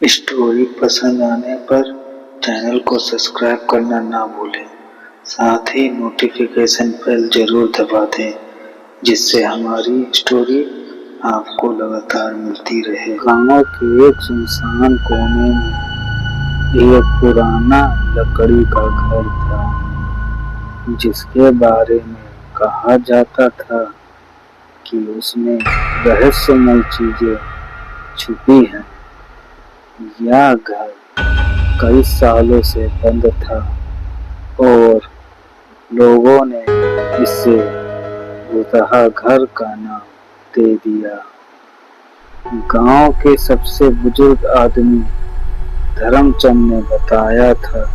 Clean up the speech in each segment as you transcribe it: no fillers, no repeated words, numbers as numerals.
Story पसंद आने पर चैनल को सब्सक्राइब करना ना भूलें। साथ ही नोटिफिकेशन बेल जरूर दबा दें, जिससे हमारी स्टोरी आपको लगातार मिलती रहे। गांव के एक सुनसान कोने में एक पुराना लकड़ी का घर था, जिसके बारे में कहा जाता था कि उसमें रहस्यमय चीजें छुपी हैं। यह घर कई सालों से बंद था और लोगों ने इसे भूतहा घर का नाम दे दिया। गांव के सबसे बुजुर्ग आदमी धर्मचंद ने बताया था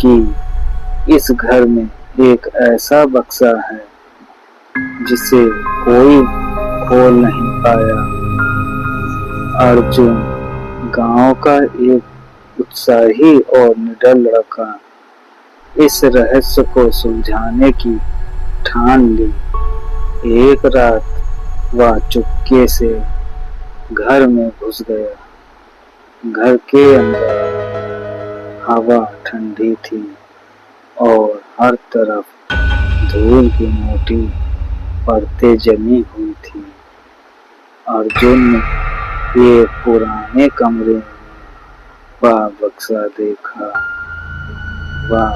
कि इस घर में एक ऐसा बक्सा है जिसे कोई खोल नहीं पाया। अर्जुन, गांव का एक उत्साही और निडर लड़का, इस रहस्य को सुलझाने की ठान ली। एक रात वह चुपके से घर में घुस गया। घर के अंदर हवा ठंडी थी और हर तरफ धूल की मोटी परतें जमी हुई थी। अर्जुन ने एक पुराने कमरे में वह बक्सा देखा। वह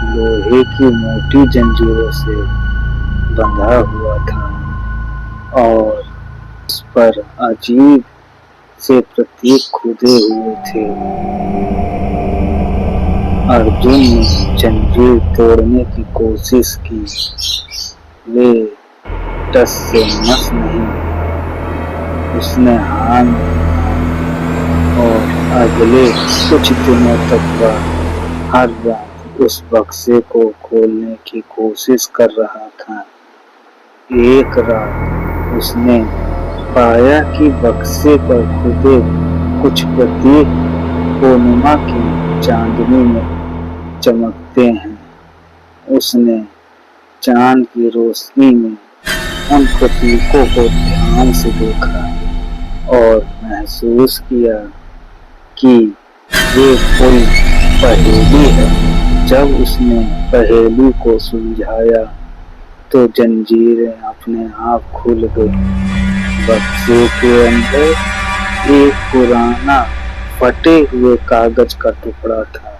लोहे की मोटी जंजीरों से बंधा हुआ था और उस पर अजीब से प्रतीक खुदे हुए थे। अर्जुन ने जंजीर तोड़ने की कोशिश की, वे टस से मस नहीं। उसने हाथ और अगले कुछ दिनों तक वह हर रात उस बक्से को खोलने की कोशिश कर रहा था। एक रात उसने पाया कि बक्से पर खुदे कुछ प्रतीक पूर्णिमा की चांदनी में चमकते हैं। उसने चांद की रोशनी में उन प्रतीकों को ध्यान से देखा और महसूस किया कि वे कोई पहेली है। जब उसने पहेली को सुलझाया तो जंजीरें अपने आप खुल गई। बक्से के अंदर एक पुराना फटे हुए कागज का टुकड़ा था।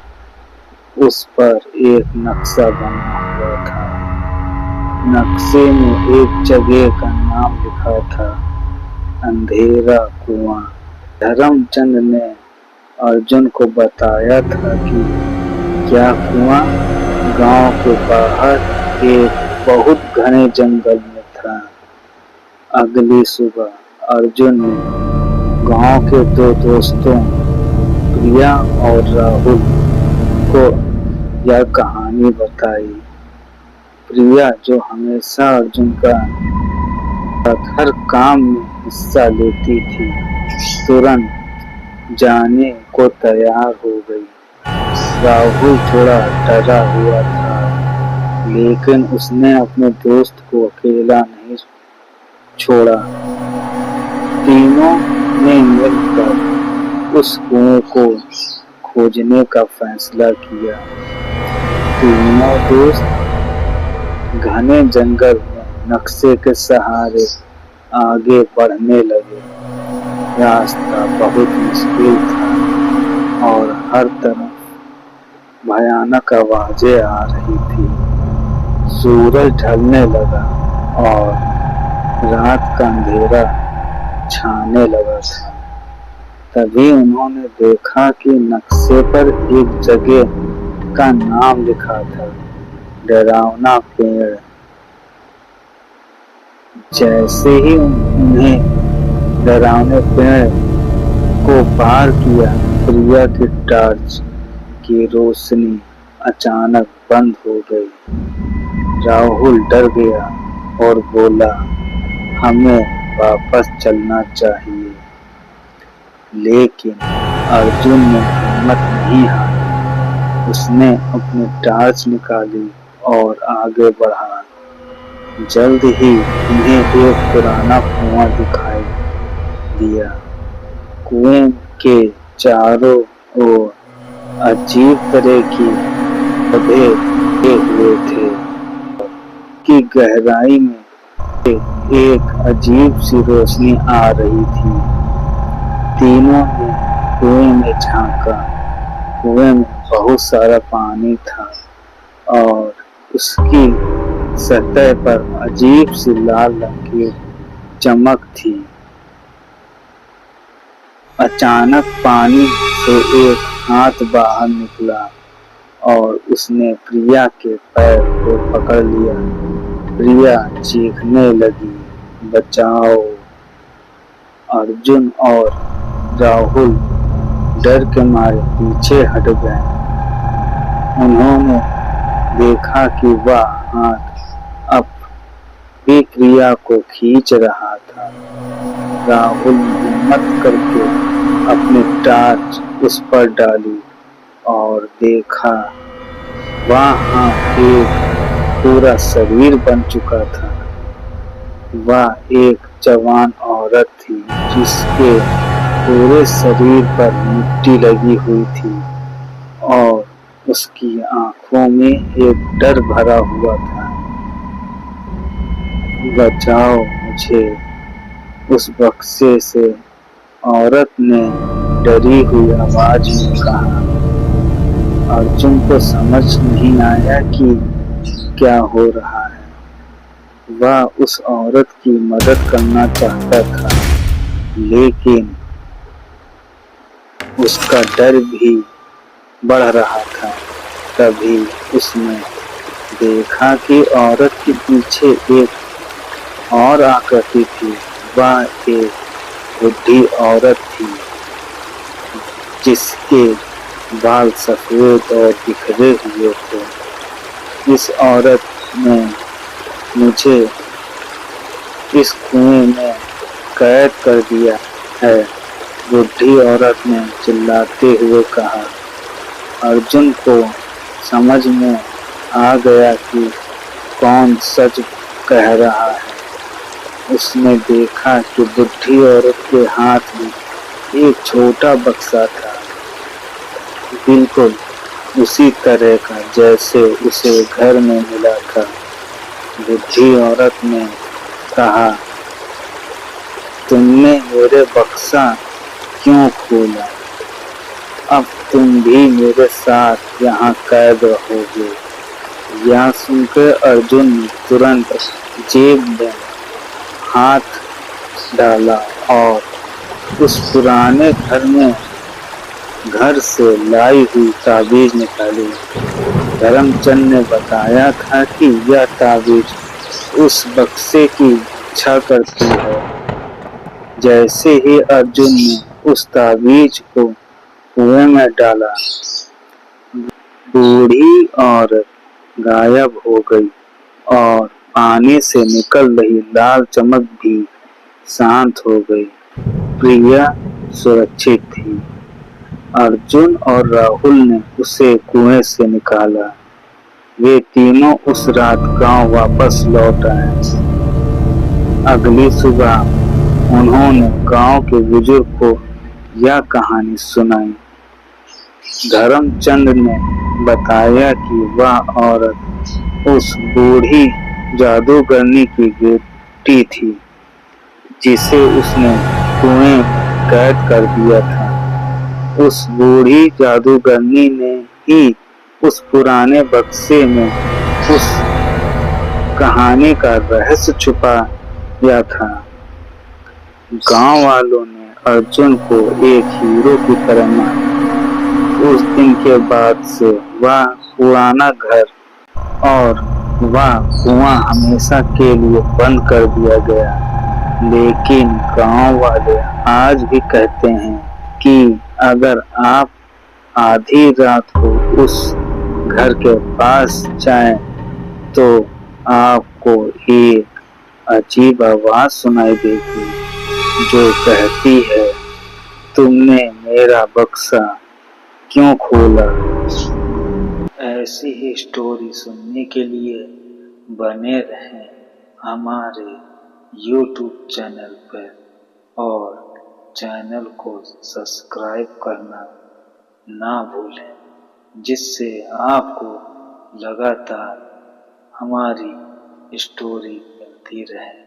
उस पर एक नक्शा बना हुआ था। नक्शे में एक जगह का नाम लिखा था, अंधेरा कुआं। धर्मचंद ने अर्जुन को बताया था कि यह कुआं गांव के बाहर एक बहुत घने जंगल में था। अगली सुबह अर्जुन ने गांव के दो दोस्तों प्रिया और राहुल को यह कहानी बताई। प्रिया, जो हमेशा अर्जुन का हर काम में हिस्सा लेती थी, तुरंत जाने को तैयार हो गई। राहुल थोड़ा डरा हुआ था, लेकिन उसने अपने दोस्त को अकेला नहीं छोड़ा। तीनों ने मिलकर उस कुएं को खोजने का फैसला किया। तीनों दोस्त घने जंगल में नक्शे के सहारे आगे बढ़ने लगे। रास्ता बहुत मुश्किल था और हर तरफ भयानक आवाजें आ रही थी। सूरज ढलने लगा और रात का अंधेरा छाने लगा था। तभी उन्होंने देखा कि नक्शे पर एक जगह का नाम लिखा था, डरावना पेड़। जैसे ही उन्हें डरावने पेड़ को पार किया, प्रिया की टॉर्च की रोशनी अचानक बंद हो गई। राहुल डर गया और बोला, हमें वापस चलना चाहिए। लेकिन अर्जुन ने हिम्मत नहीं हारी। उसने अपनी टॉर्च निकाली और आगे बढ़ा। जल्द ही उन्हें एक पुराना कुआं दिखाई दिया। कुएं के चारों ओर अजीब तरह की पौधे हुए थे कि गहराई में एक अजीब सी रोशनी आ रही थी। तीनों ने कुएं में झांका। कुएं में बहुत सारा पानी था और उसकी सतह पर अजीब सी लाल रंग की चमक थी। अचानक पानी से एक हाथ बाहर निकला और उसने प्रिया के पैर को पकड़ लिया। प्रिया चीखने लगी, बचाओ! अर्जुन और राहुल डर के मारे पीछे हट गए। उन्होंने देखा कि वह हाथ अब भी प्रिया को खींच रहा था। राहुल ने हिम्मत करके अपनी टॉर्च उस पर डाली और देखा वहाँ एक पूरा शरीर बन चुका था। वह एक जवान औरत थी जिसके पूरे शरीर पर मिट्टी लगी हुई थी और उसकी आंखों में एक डर भरा हुआ था। बचाओ मुझे, उस बक्से से औरत ने डरी हुई आवाज में कहा। अर्जुन को समझ नहीं आया कि क्या हो रहा है। वह उस औरत की मदद करना चाहता था, लेकिन उसका डर भी बढ़ रहा था। तभी उसने देखा कि औरत के पीछे एक और आकृति थी। वह एक बूढ़ी औरत थी जिसके बाल सफेद और बिखरे हुए थे। इस औरत ने मुझे इस कुएं में कैद कर दिया है, बूढ़ी औरत ने चिल्लाते हुए कहा। अर्जुन को समझ में आ गया कि कौन सच कह रहा है। उसने देखा कि बूढ़ी औरत के हाथ में एक छोटा बक्सा था, बिल्कुल उसी तरह का जैसे उसे घर में मिला था। बूढ़ी औरत ने कहा, तुमने मेरे बक्सा क्यों खोला? अब तुम भी मेरे साथ यहाँ कैद रहोगे। यह सुनकर अर्जुन ने तुरंत जेब में हाथ डाला और उस पुराने घर से लाई हुई ताबीज निकाली। धर्मचंद ने बताया था कि यह ताबीज उस बक्से की रक्षा करती है। जैसे ही अर्जुन ने उस ताबीज को कुएं में डाला, बूढ़ी औरत गायब हो गई और पानी से निकल रही लाल चमक भी शांत हो गई। प्रिया सुरक्षित थी। अर्जुन और राहुल ने उसे कुएं से निकाला। वे तीनों उस रात गांव वापस लौट आए। अगली सुबह उन्होंने गांव के बुजुर्ग को यह कहानी सुनाई। धर्मचंद ने बताया कि वह औरत उस बूढ़ी जादूगरनी की बेटी थी जिसे उसने कुएं में कैद कर दिया था। उस बूढ़ी जादूगरनी ने ही उस पुराने बक्से में उस कहानी का रहस्य छुपाया था। गांव वालों ने अर्जुन को एक हीरो की तरह माना। उस दिन के बाद से वह पुराना घर और वह कुआं हमेशा के लिए बंद कर दिया गया। लेकिन गांव वाले आज भी कहते हैं कि अगर आप आधी रात को उस घर के पास जाएं तो आपको एक अजीब आवाज सुनाई देगी जो कहती है, तुमने मेरा बक्सा क्यों खोला? ऐसी ही स्टोरी सुनने के लिए बने रहें हमारे YouTube चैनल पर और चैनल को सब्सक्राइब करना ना भूलें, जिससे आपको लगातार हमारी स्टोरी मिलती रहे।